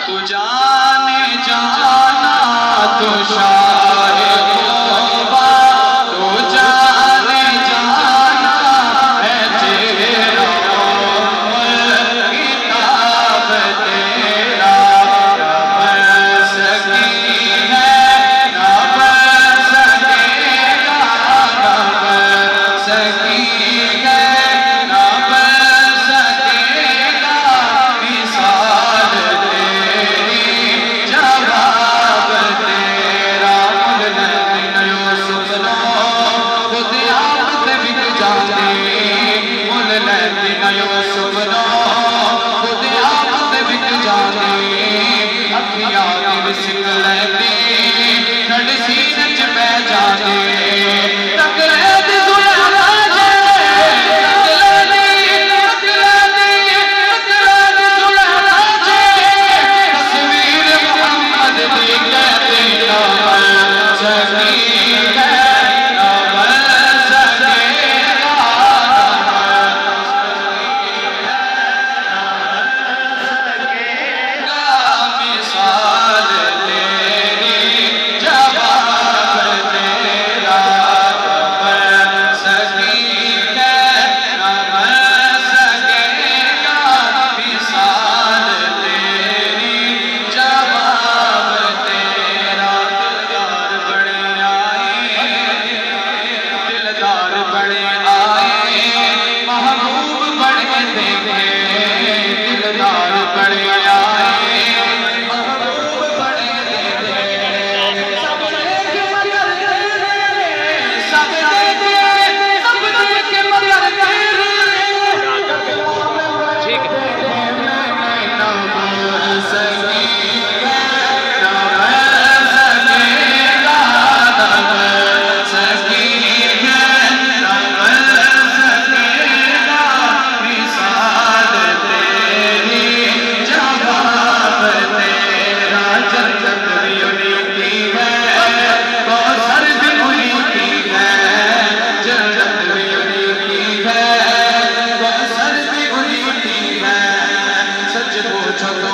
تو جانے جانا تو شاہ خوبا تو جانے جانا ہے تیرا کتاب تیرا نہ بن سکی ہے نہ بن سکے گا نہ بن سکی ہے نہ بن سکے گا مثال تیری جواب تیرا مولن یوسف نو خود آمد بک جانے مولن یوسف نو خود آمد بک جانے اکھیاں دی سکھ لیندی نڈ سینہ چ پہ جانے تکلے دی زلیخا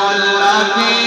اللہ کی